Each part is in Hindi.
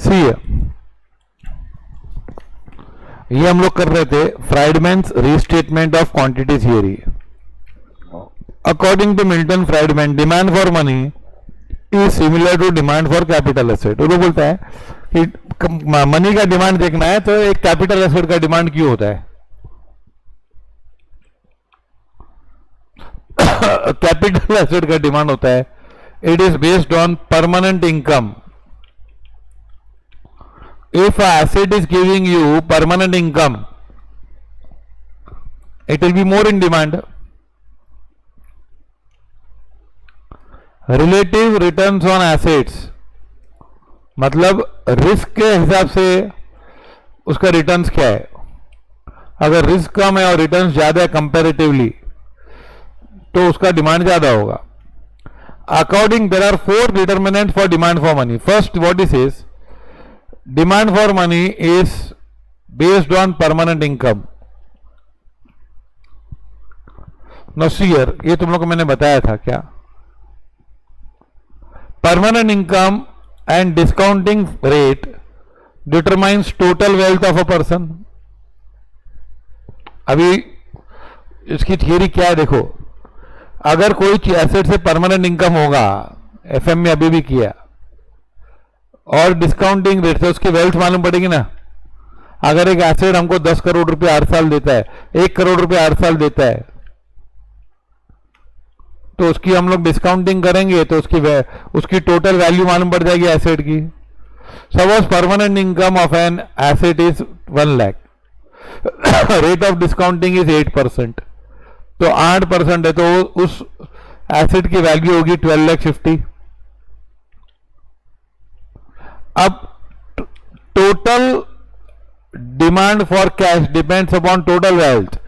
सी ये हम लोग कर रहे थे Friedman's restatement of quantity theory. According to Milton Friedman, demand for money is similar to demand for capital asset. वो बोलता है कि मनी का डिमांड देखना है तो एक कैपिटल एसेट का डिमांड क्यों होता है? कैपिटल एसेट का डिमांड होता है, it is based on permanent income. If an asset is giving you permanent income, it will be more in demand. Relative returns on assets मतलब रिस्क के हिसाब से उसका रिटर्न्स क्या है। अगर रिस्क कम है और रिटर्न्स ज्यादा है कंपैरेटिवली तो उसका डिमांड ज्यादा होगा। According there are 4 determinant for demand for money. First what it says, demand for money is based on permanent income. Now see here, ये तुम लोग को मैंने बताया था क्या? Permanent income and discounting rate determines total wealth of a person. अभी इसकी थियरी क्या है देखो, अगर कोई एसेट से परमानेंट इनकम होगा, एफएम में अभी भी किया, और डिस्काउंटिंग रेट से उसकी वेल्थ मालूम पड़ेगी ना। अगर एक एसेट हमको 10 करोड़ रुपए हर साल देता है, 1 करोड़ रुपए हर साल देता है, तो उसकी हम लोग डिस्काउंटिंग करेंगे तो उसकी टोटल वैल्यू मालूम पड़ जाएगी एसेट की। Suppose permanent income of an asset is 1 lakh, rate of discounting is 8%, तो 8% है तो उस एसेट की वैल्यू होगी 12,50,000। अब total demand for cash depends upon total wealth.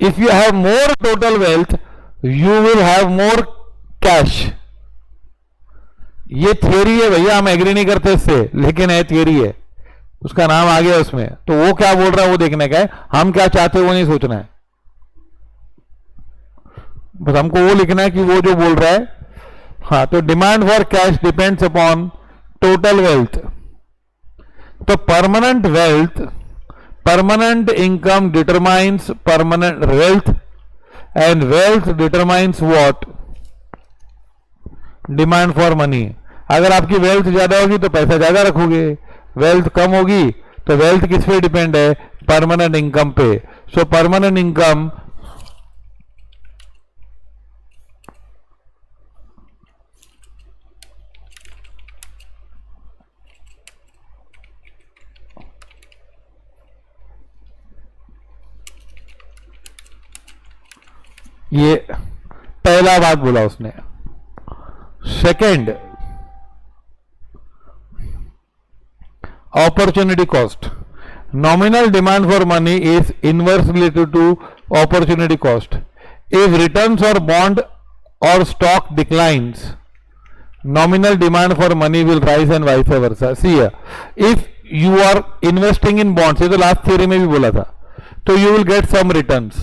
If you have more total wealth you will have more cash. ये थियरी है भैया, हम एग्री नहीं करते इससे, लेकिन है थियरी है, उसका नाम आ गया उसमें। तो वो क्या बोल रहा है वो देखने का है, हम क्या चाहते हैं वो नहीं सोचना है, बस हमको वो लिखना है कि वो जो बोल रहा है। हाँ, तो demand for cash depends upon total wealth. तो permanent wealth, permanent income determines permanent wealth and wealth determines what? Demand for money. अगर आपकी वेल्थ ज्यादा होगी तो पैसा ज्यादा रखोगे, वेल्थ कम होगी तो वेल्थ किस पे डिपेंड है? परमानेंट इनकम पे। सो परमानेंट इनकम ये पहला बात बोला उसने। Second, opportunity cost. Nominal demand for money is inverse related to opportunity cost. If returns और बॉन्ड और stock declines, nominal demand for money will rise and vice versa. See here, if you are investing in bonds, ये तो लास्ट थियरी में भी बोला था, तो you will get some returns.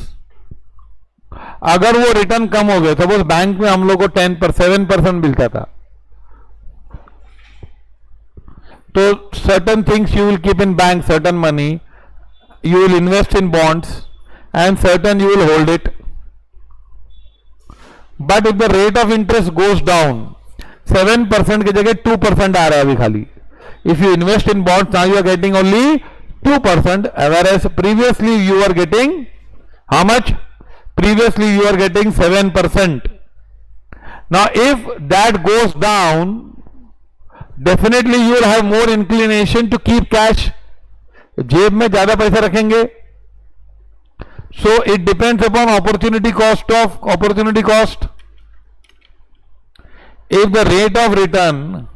अगर वो रिटर्न कम हो गए, सपोज बैंक में हम लोग को 7% मिलता था, तो certain things you will keep in bank, certain money you will invest in bonds and certain you will hold it. But if the rate of interest goes down, 7% की जगह 2% आ रहा है अभी खाली। If you invest in bonds, now you are getting only 2%, whereas previously you are getting how much? Previously you are getting 7%. Now if that goes down, definitely you will have more inclination to keep cash. जेब में ज्यादा पैसा रखेंगे। So it depends upon opportunity cost. If the rate of return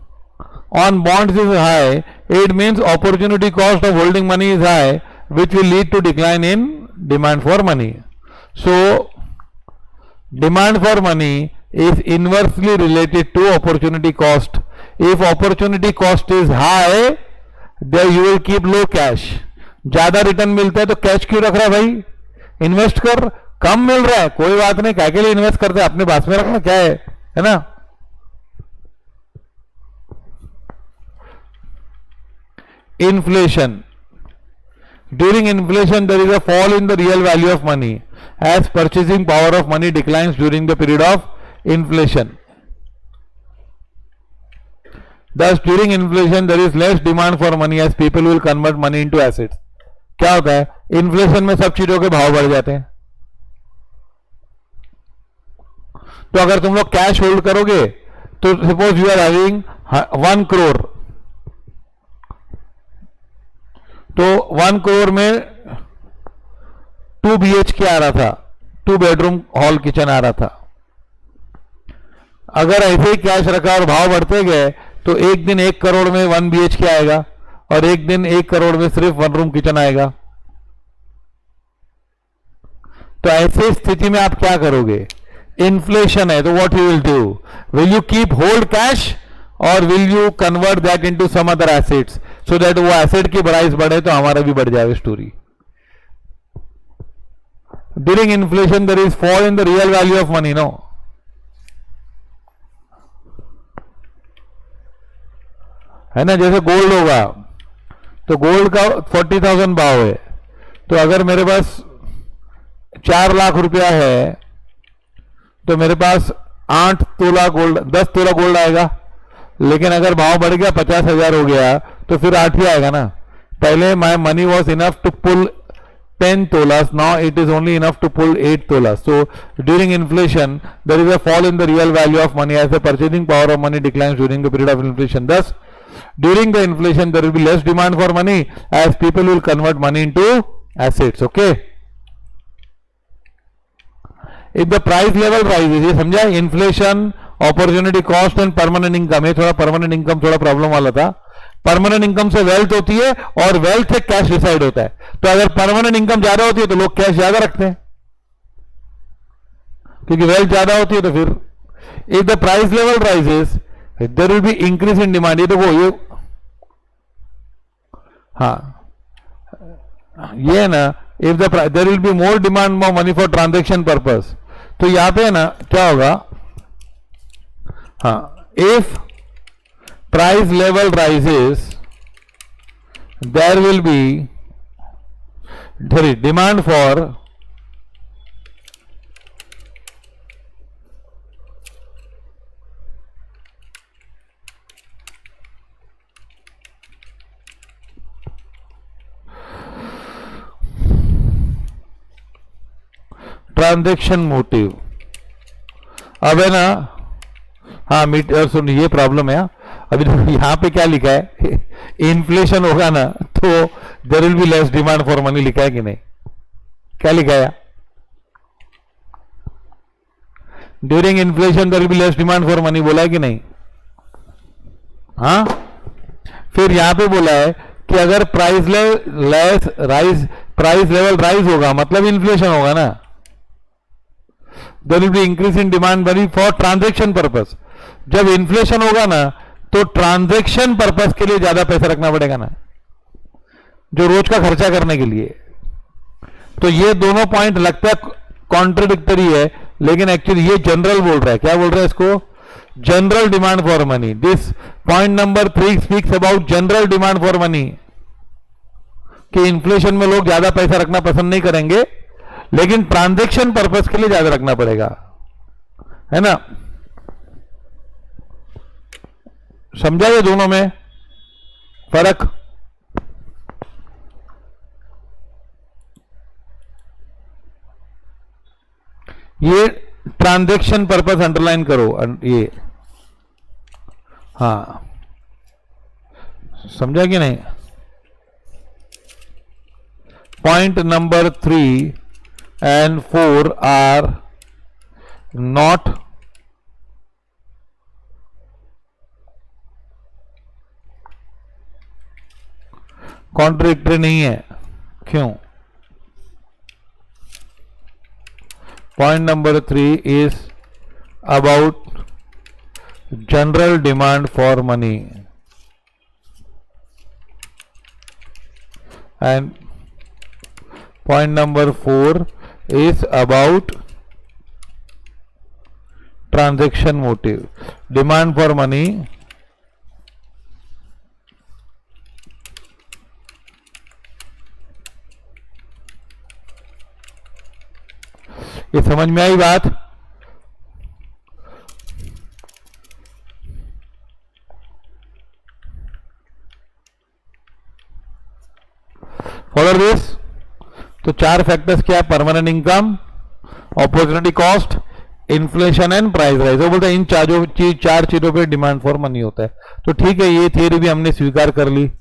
on bonds is high, it means opportunity cost of holding money is high, which will lead to decline in demand for money. So demand for money is inversely related to opportunity cost. If opportunity cost is high, then you will keep low cash. ज्यादा रिटर्न मिलता है तो कैश क्यों रख रहा है भाई? इन्वेस्ट कर। कम मिल रहा है कोई बात नहीं, क्या के लिए इन्वेस्ट करते हैं? अपने पास में रखना, क्या है ना। inflation. During inflation, there is a fall in the real value of money as purchasing power of money declines during the period of inflation. Thus, during inflation, there is less demand for money as people will convert money into assets. क्या होता है? इन्फ्लेशन में सब चीजों के भाव बढ़ जाते हैं. तो अगर तुम लोग कैश होल्ड करोगे तो suppose you are having 1 crore, तो 1 करोड़ में 2 BHK आ रहा था, 2 बेडरूम हॉल किचन आ रहा था. अगर ऐसे ही कैश रखा और भाव बढ़ते गए तो एक दिन 1 करोड़ में 1 BHK आएगा और एक दिन 1 करोड़ में सिर्फ 1 रूम किचन आएगा. तो ऐसे स्थिति में आप क्या करोगे? इन्फ्लेशन है तो what you will do? Will you keep hold cash और will you convert that into some other assets so that वो एसेट की प्राइस बढ़े तो हमारा भी बढ़ जाए story. During inflation there is fall in the real value of money. No, है ना? जैसे गोल्ड होगा तो गोल्ड का 40,000 भाव है, तो अगर मेरे पास 4 लाख रुपया है तो मेरे पास 8 तोला गोल्ड, 10 तोला गोल्ड आएगा. लेकिन अगर भाव बढ़ गया 50,000 हो गया तो फिर 8 ही आएगा ना. पहले my money was enough to pull 10 tolas, now it is only enough to pull 8 tolas. So during inflation there is a fall in the real value of money as the purchasing power of money declines during the period of inflation. Thus during the inflation there will be less demand for money as people will convert money into assets. Okay, if the price level rises, ये समझा, inflation, opportunity cost and permanent income. ये थोड़ा परमानेंट इनकम थोड़ा प्रॉब्लम वाला था. परमानेंट इनकम से वेल्थ होती है और वेल्थ से कैश डिसाइड होता है. तो अगर परमानेंट इनकम ज्यादा होती है तो लोग कैश ज्यादा रखते हैं, क्योंकि वेल्थ ज्यादा होती है. तो फिर if the price level rises there will be increase in demand. ये देखो, ये हाँ, ये है ना, if the there will be more demand for money for transaction purpose. तो यहां पे है ना क्या होगा, हाँ, if price level rises there will be demand for transaction motive. अब है ना, हाँ सुन, ये प्रॉब्लम है. अभी यहां पे क्या लिखा है, इन्फ्लेशन होगा ना तो there will be less demand for money. लिखा है कि नहीं? क्या लिखा है? During inflation there will be less demand for money बोला है कि नहीं? हाँ, फिर यहां पे बोला है कि अगर प्राइस लेवल राइज होगा मतलब इन्फ्लेशन होगा ना, there will be increase in demand money for transaction purpose. जब इन्फ्लेशन होगा ना तो ट्रांजेक्शन पर्पस के लिए ज्यादा पैसा रखना पड़ेगा ना, जो रोज का खर्चा करने के लिए. तो ये दोनों पॉइंट लगता है कॉन्ट्रडिक्टरी है, लेकिन एक्चुअली ये जनरल बोल रहा है. क्या बोल रहा है इसको? General demand for money. This point number 3 speaks about general demand for money, कि इन्फ्लेशन में लोग ज्यादा पैसा रखना पसंद नहीं करेंगे, लेकिन ट्रांजेक्शन पर्पस के लिए ज्यादा रखना पड़ेगा, है ना? समझा ये दोनों में फर्क? ये ट्रांजेक्शन पर्पस अंडरलाइन करो, ये हाँ, समझा कि नहीं? Point number 3 and 4 are not contradictory नहीं है. क्यों? Point number 3 is about general demand for money and point number 4 is about transaction motive. Demand for money ये समझ में आई बात? Follow this. तो 4 फैक्टर्स क्या है? Permanent income, opportunity cost, inflation and price rise. वो बोलते हैं इन चार चीजों पे डिमांड फॉर मनी होता है। तो ठीक है, ये थियरी भी हमने स्वीकार कर ली।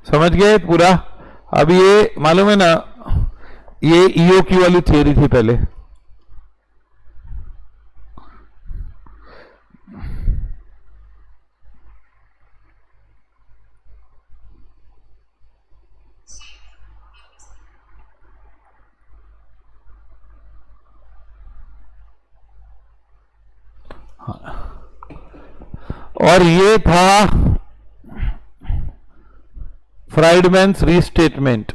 समझ गए पूरा? अब ये मालूम है ना, ये ईओक्यू वाली थियरी थी पहले। और ये था फ्राइडमैन्स रीस्टेटमेंट।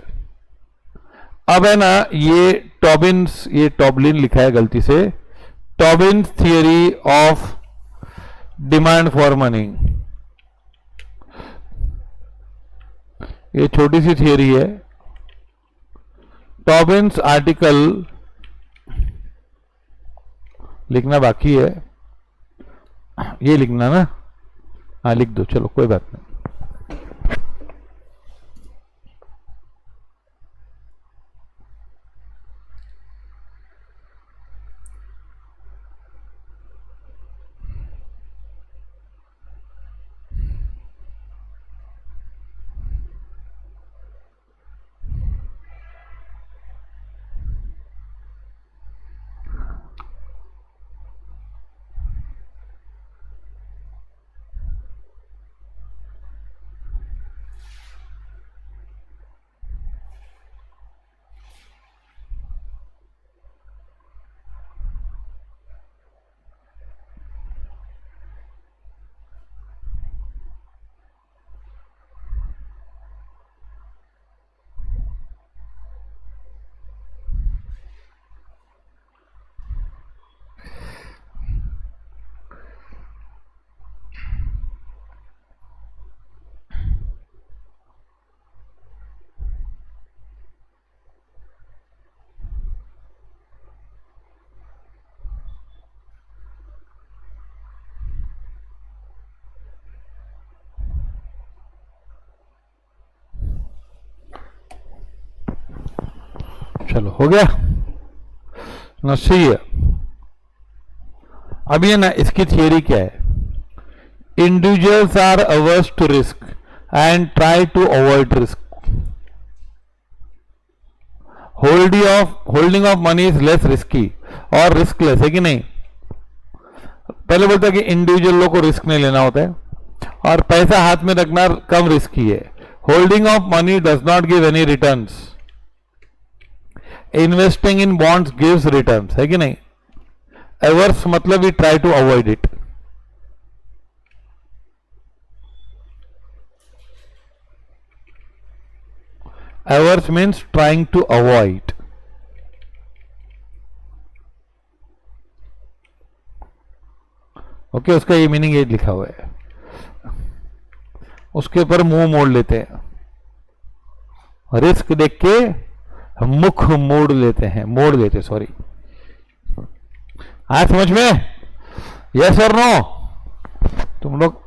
अब है ना, ये टॉबिन्स, ये टॉबलिन लिखा है गलती से, Tobin's theory of demand for money. ये छोटी सी थियरी है। टॉबिन्स आर्टिकल लिखना बाकी है, ये लिखना ना, हाँ लिख दो, चलो कोई बात नहीं। चलो हो गया ना, सही है। अब ये ना, इसकी थियरी क्या है? Individuals are averse to risk and try to avoid risk. Holding of money is less risky और रिस्कलेस, है कि नहीं? पहले बोलता है कि इंडिविजुअल लोग को रिस्क नहीं लेना होता है और पैसा हाथ में रखना कम रिस्की है। Holding of money does not give any returns, investing in bonds gives returns, है कि नहीं? एवर्स मतलब we try to avoid it. Averse means trying to avoid. Okay, उसका ये मीनिंग ये लिखा हुआ है। उसके ऊपर मुंह मोड़ लेते हैं, रिस्क देख के मुख मोड़ लेते हैं, मोड़ लेते, सॉरी। आज समझ में? यस और नो? तुम लोग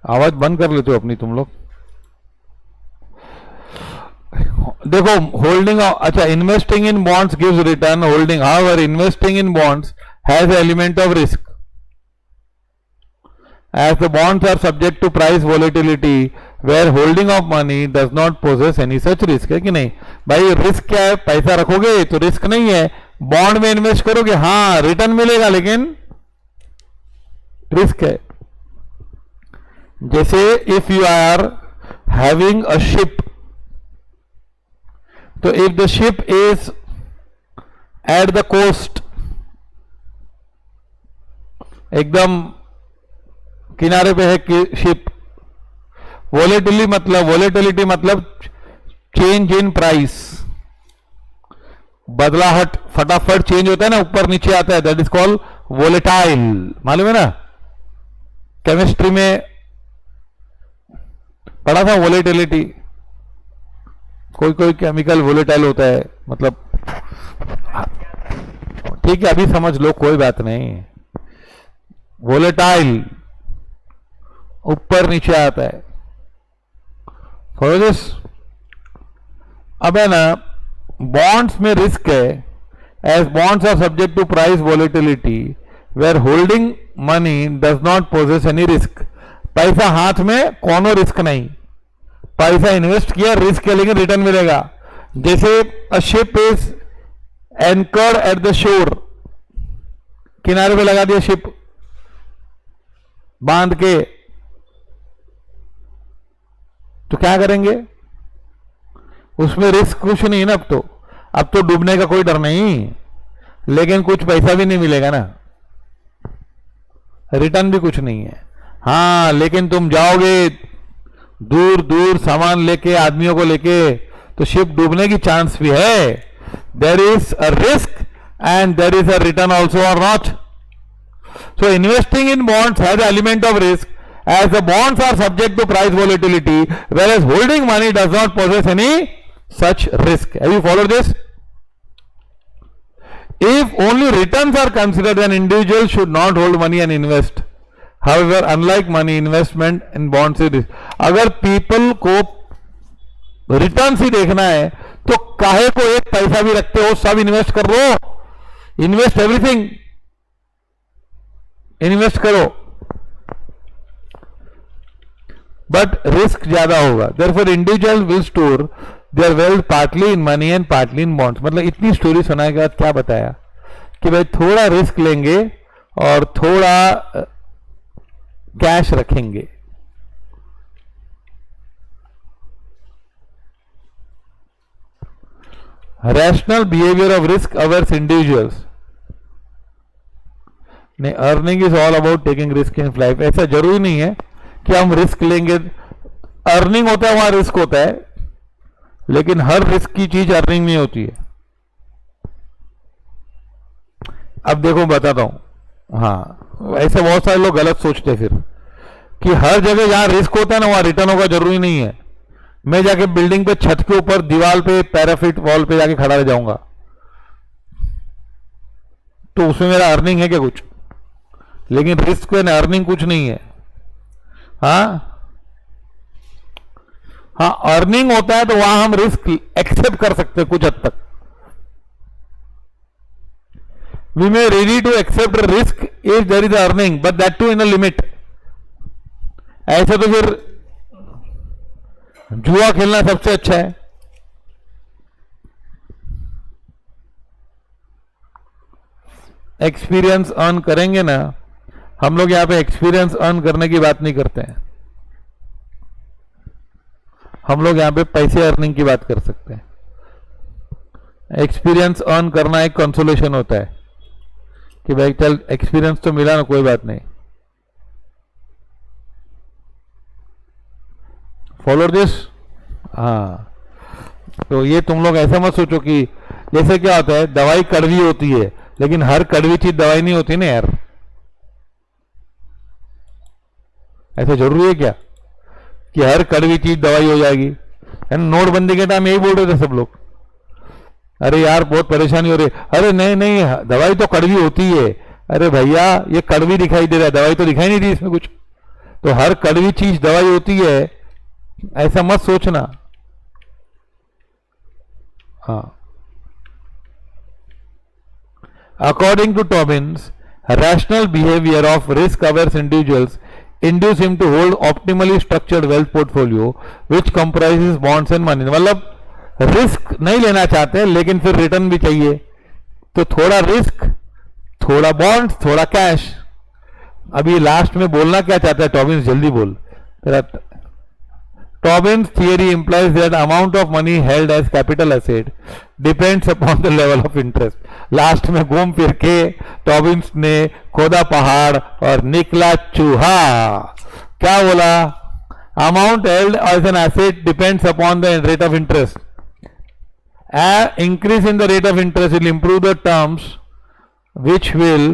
आवाज बंद कर लेते हो अपनी, तुम लोग। देखो, होल्डिंग, अच्छा, investing in bonds gives return, holding, however investing in bonds has element of risk as the bonds are subject to price volatility where holding of money does not possess any such risk, है कि नहीं? भाई रिस्क क्या है? पैसा रखोगे तो रिस्क नहीं है, बॉन्ड में इन्वेस्ट करोगे, हाँ रिटर्न मिलेगा, लेकिन रिस्क है। जैसे if you are having a ship, तो if the ship is at the coast, एकदम किनारे पे है कि शिप, वोलेटिलिटी मतलब चेंज इन प्राइस, बदलाहट फटाफट चेंज होता है ना, ऊपर नीचे आता है, दैट इज कॉल्ड वोलेटाइल। मालूम है ना, केमिस्ट्री में पढ़ा था वोलेटिलिटी। कोई कोई केमिकल वोलेटाइल होता है, मतलब ठीक है अभी समझ लो, कोई बात नहीं। वोलेटाइल ऊपर नीचे आता है, फॉलो दिस। अब है ना, बॉन्ड्स में रिस्क है, as bonds are subject to price volatility, where holding money does not possess any risk. पैसा हाथ में कोनो रिस्क नहीं, पैसा इन्वेस्ट किया रिस्क है लेकिन रिटर्न मिलेगा। जैसे a ship is anchored at the shore, किनारे पे लगा दिया शिप बांध के, तो क्या करेंगे, उसमें रिस्क कुछ नहीं ना। अब तो डूबने का कोई डर नहीं, लेकिन कुछ पैसा भी नहीं मिलेगा ना, रिटर्न भी कुछ नहीं है। हाँ, लेकिन तुम जाओगे दूर दूर सामान लेके, आदमियों को लेके, तो शिप डूबने की चांस भी है। There is a risk and there is a return also और not. So investing in bonds has element of risk, as the bonds are subject to price volatility, whereas holding money does not possess any such risk. Have you followed this? If only returns are considered, then individuals should not hold money and invest. However, unlike money, investment in bonds is risk. अगर people को रिटर्न ही देखना है तो काहे को एक पैसा भी रखते हो, सब इन्वेस्ट कर लो, इन्वेस्ट एवरीथिंग, इन्वेस्ट करो, बट रिस्क ज्यादा होगा। Therefore individual will store there wealth partly in money and partly in bonds. मतलब इतनी स्टोरी सुनाने के बाद क्या बताया कि भाई थोड़ा रिस्क लेंगे और थोड़ा कैश रखेंगे। Rational behaviour of risk averse individuals. नहीं, earning is all about taking risk in life. ऐसा जरूरी नहीं है कि हम रिस्क लेंगे, अर्निंग होता है वहां रिस्क होता है, लेकिन हर रिस्क की चीज अर्निंग नहीं होती है। अब देखो बताता हूं, हाँ ऐसे बहुत सारे लोग गलत सोचते हैं फिर कि हर जगह जहां रिस्क होता है ना वहां रिटर्न होगा, जरूरी नहीं है। मैं जाके बिल्डिंग पे छत के ऊपर दीवार पे पैराफिट वॉल पे जाके खड़ा रह जाऊंगा तो उसमें मेरा अर्निंग है क्या कुछ? लेकिन रिस्क में अर्निंग कुछ नहीं है। हाँ अर्निंग होता है तो वहां हम रिस्क एक्सेप्ट कर सकते हैं कुछ हद तक। We may ready to accept risk if there is earning, but that too in a limit. ऐसे तो फिर जुआ खेलना सबसे अच्छा है। एक्सपीरियंस अर्न करेंगे ना, हम लोग यहां पे एक्सपीरियंस अर्न करने की बात नहीं करते हैं, हम लोग यहां पे पैसे अर्निंग की बात कर सकते हैं। एक्सपीरियंस अर्न करना एक कंसोलेशन होता है कि भाई चल एक्सपीरियंस तो मिला ना, कोई बात नहीं। Follow this. हाँ, तो ये तुम लोग ऐसा मत सोचो कि जैसे क्या होता है, दवाई कड़वी होती है लेकिन हर कड़वी चीज दवाई नहीं होती ना यार। ऐसा जरूरी है क्या कि हर कड़वी चीज दवाई हो जाएगी? नोटबंदी के टाइम यही बोल रहे थे सब लोग, अरे यार बहुत परेशानी हो रही है, अरे नहीं नहीं दवाई तो कड़वी होती है। अरे भैया ये कड़वी दिखाई दे रहा है, दवाई तो दिखाई नहीं दी इसमें कुछ। तो हर कड़वी चीज दवाई होती है ऐसा मत सोचना। हाँ, according to Tobin's, rational behavior of risk averse individuals induce him to hold optimally structured wealth portfolio which comprises bonds and money। मतलब रिस्क नहीं लेना चाहते लेकिन फिर रिटर्न भी चाहिए, तो थोड़ा रिस्क, थोड़ा बॉन्ड्स, थोड़ा कैश। अभी लास्ट में बोलना क्या चाहता है टॉबिन्स, जल्दी बोल तेरा। Tobin's theory implies that amount of money held as capital asset depends upon the level of interest. Last में घूम फिर के टॉबिन्स ने खोदा पहाड़ और निकला चूहा। क्या बोला? Amount held as an asset depends upon the rate of interest. Increase in the rate of interest will improve the terms which will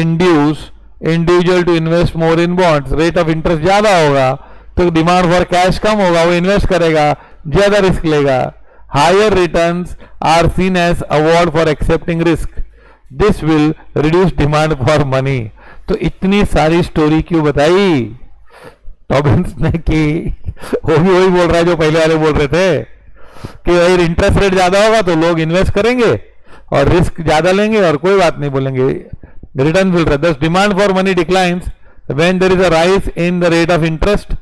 induce individual to invest more in bonds. Rate of interest ज्यादा होगा तो डिमांड फॉर कैश कम होगा, वो इन्वेस्ट करेगा, ज्यादा रिस्क लेगा. Higher returns are seen as award for accepting risk. This will reduce demand for money. तो इतनी सारी स्टोरी क्यों बताई टॉबिन्स ने की? वो भी वही बोल रहा है जो पहले वाले बोल रहे थे कि भाई इंटरेस्ट रेट ज्यादा होगा तो लोग इन्वेस्ट करेंगे और रिस्क ज्यादा लेंगे और कोई बात नहीं बोलेंगे, return will rise. Thus demand for money declines when there is a rise in the rate of interest.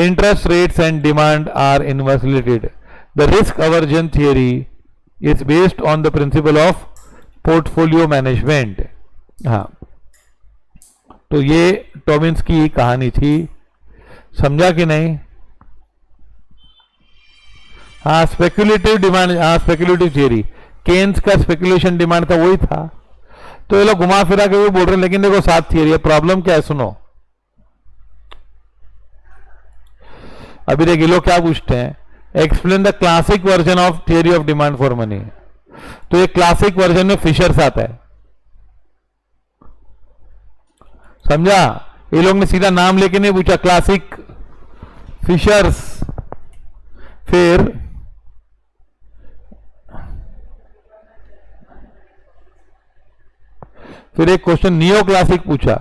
Interest rates and demand are inversely related. The risk aversion theory is based on the principle of portfolio management. हाँ, तो ये टॉबिन्स की कहानी थी, समझा कि नहीं? हाँ, स्पेक्युलेटिव डिमांड, हाँ स्पेक्युलेटिव थियरी, केन्स का स्पेक्युलेशन डिमांड था, वही था. तो ये लोग घुमा फिरा के वो बोल रहे हैं, लेकिन देखो सात थियरी है. प्रॉब्लम क्या है सुनो. अभी देखिए लोग क्या पूछते हैं, explain the classic version of theory of demand for money. तो ये क्लासिक वर्जन में फिशर्स आता है, समझा? ये लोग ने सीधा नाम लेके नहीं पूछा, क्लासिक फिशर्स. फिर एक क्वेश्चन नियो क्लासिक पूछा.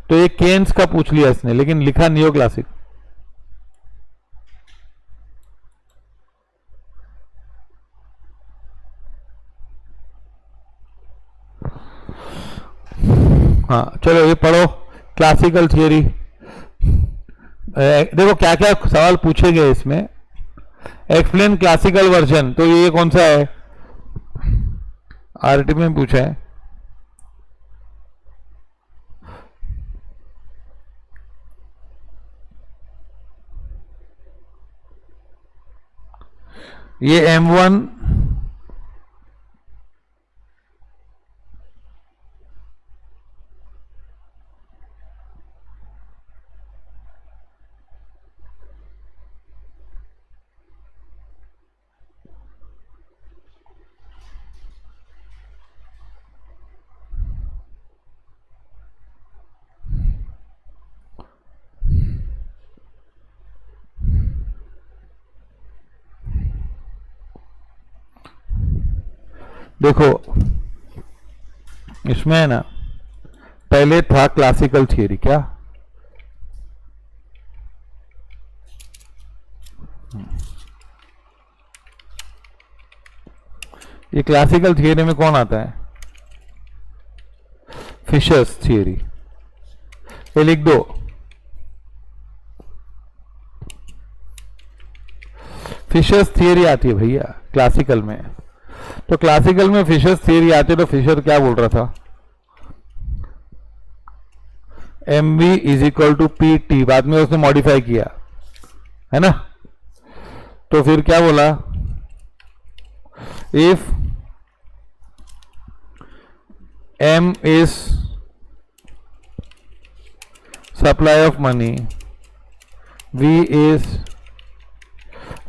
तो ये केन्स का पूछ लिया इसने, लेकिन लिखा नियो क्लासिक. हाँ चलो ये पढ़ो क्लासिकल थियरी. देखो क्या क्या सवाल पूछे गए इसमें. एक्सप्लेन क्लासिकल वर्जन, तो ये कौन सा है? आरटी में पूछा है. ये M1 देखो इसमें है ना, पहले था क्लासिकल थियरी. क्या ये क्लासिकल थियरी में कौन आता है? Fisher's theory. ये लिख दो. फिशर्स थियरी आती है भैया क्लासिकल में. तो क्लासिकल में फिशर्स थियरी आती है. तो फिशर क्या बोल रहा था? MV is equal to PT. बाद में उसने मॉडिफाई किया है ना. तो फिर क्या बोला? If M is supply of money, V is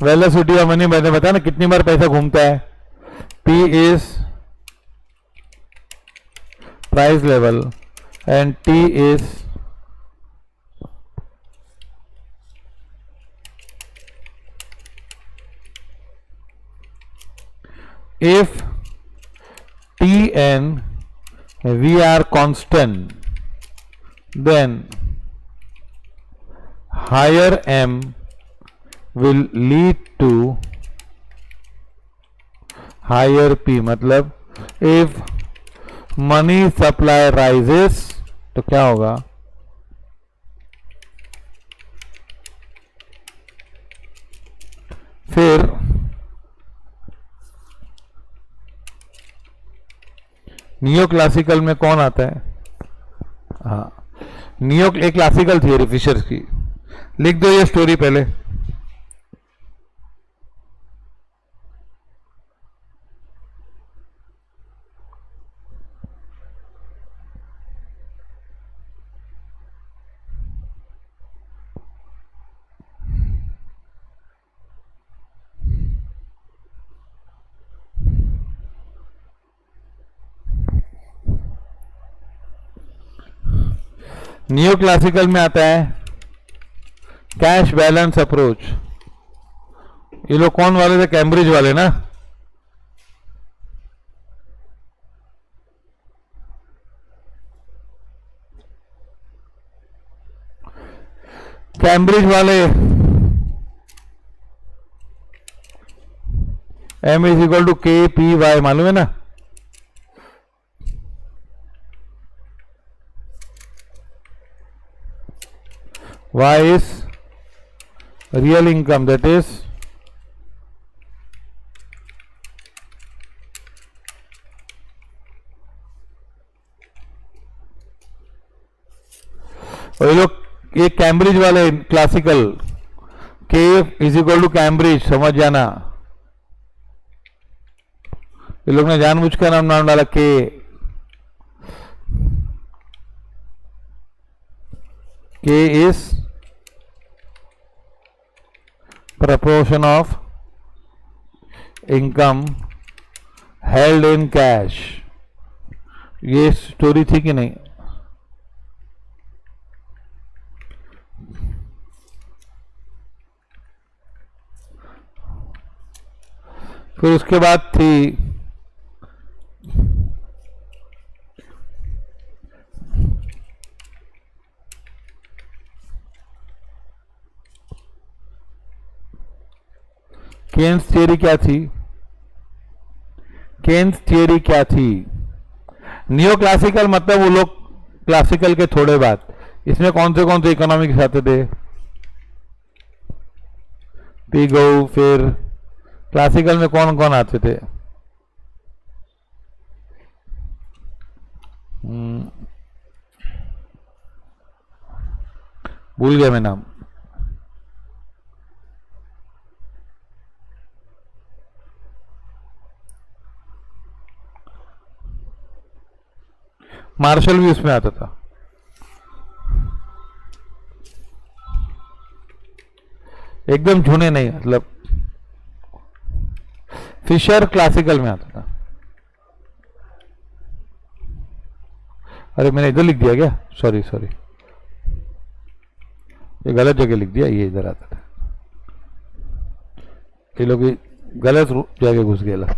velocity of money. मैंने बताया ना कितनी बार पैसा घूमता है. P is price level and T is if T and V are constant, then higher M will lead to higher P. मतलब इफ मनी सप्लाई राइजेस तो क्या होगा? फिर नियो क्लासिकल में कौन आता है? हाँ, नियो एक क्लासिकल थियरी फिशर्स की, लिख दो ये स्टोरी पहले। नियो क्लासिकल में आता है कैश बैलेंस अप्रोच। ये लोग कौन वाले थे? कैम्ब्रिज वाले ना। कैम्ब्रिज वाले M इज इक्वल टू के पी वाई, मालूम है ना? Y is real income, that is और ये लोग ये कैम्ब्रिज वाले क्लासिकल के इज इक्वल टू कैम्ब्रिज, समझ जाना। ये लोग ने जानबूझकर नाम डाला के। K is proportion of income held in cash। ये स्टोरी थी कि नहीं? फिर उसके बाद थी केन्स थियरी। क्या थी केन्स थियरी? क्या थी? नियो क्लासिकल मतलब वो लोग क्लासिकल के थोड़े बाद। इसमें कौन से इकोनॉमिक्स आते थे? पिगो। फिर क्लासिकल में कौन कौन आते थे? भूल गया मैं नाम। मार्शल भी उसमें आता था। एकदम झुने नहीं, मतलब फिशर क्लासिकल में आता था। अरे मैंने इधर लिख दिया क्या? सॉरी सॉरी, ये गलत जगह लिख दिया। ये इधर आता था, ये लोग गलत जगह घुस गया।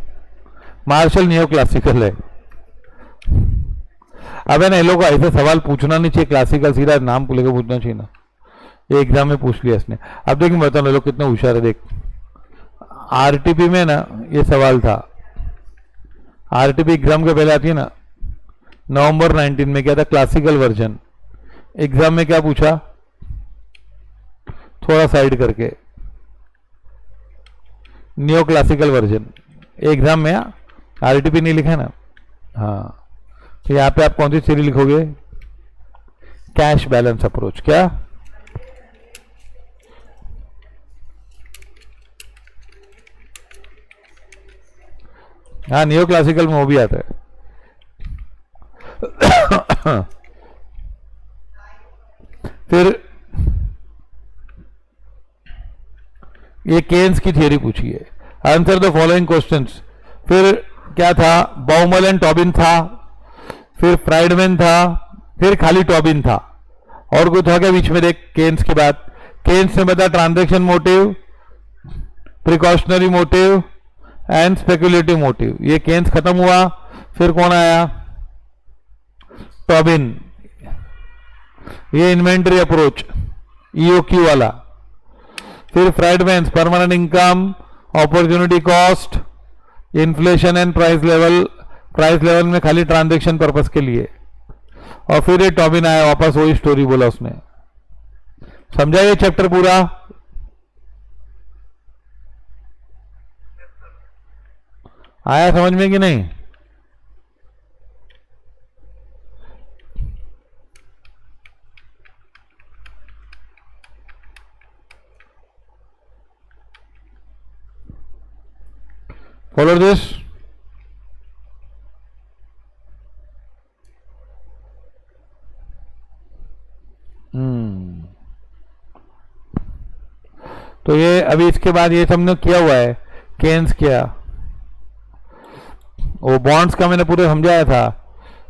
मार्शल नियो क्लासिकल है। अबे ना, ये लोग ऐसे सवाल पूछना नहीं चाहिए क्लासिकल, सीधा नाम लेकर पूछना चाहिए ना। ये एग्जाम में पूछ लिया इसने। अब देखिए बताओ लोग कितने होशियार है। देख आरटीपी में ना ये सवाल था। आरटीपी एग्जाम के पहले आती है ना, नवंबर 19 में क्या था? Classical version. एग्जाम में क्या पूछा? थोड़ा साइड करके नियो क्लासिकल वर्जन। एग्जाम में आरटीपी नहीं लिखा है ना। हाँ, तो यहां पे आप कौन सी थ्योरी लिखोगे? Cash balance approach. क्या? हाँ, नियो क्लासिकल में वो भी आता है। फिर ये केन्स की थियरी पूछी है। Answer the following questions. फिर क्या था? बाउमल एंड टॉबिन था, फिर फ्राइडमैन था, फिर खाली टॉबिन था। और कुछ था क्या बीच में? देख केन्स के बाद केन्स ने बताया transaction motive, precautionary motive and speculative motive. ये केन्स खत्म हुआ। फिर कौन आया? टॉबिन। ये इन्वेंटरी अप्रोच, ईओक्यू वाला। फिर Friedman permanent income, opportunity cost, inflation and price level. Price level में खाली ट्रांजैक्शन पर्पस के लिए। और फिर ये टॉबिन आया वापस, वही स्टोरी बोला उसने। समझा ये चैप्टर पूरा? आया समझ में कि नहीं? Follow this. तो ये अभी इसके बाद ये सबने किया हुआ है, केन्स किया, वो बॉन्ड्स का मैंने पूरे समझाया था,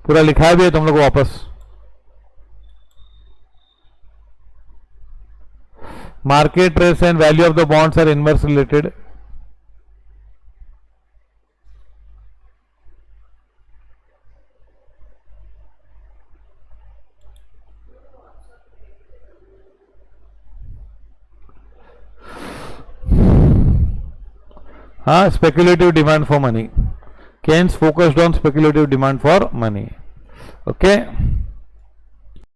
पूरा लिखा भी है तुम लोग वापस। Market rates and value of the bonds are inverse related. हाँ, speculative demand for money. Keynes focused on speculative demand for money. Okay.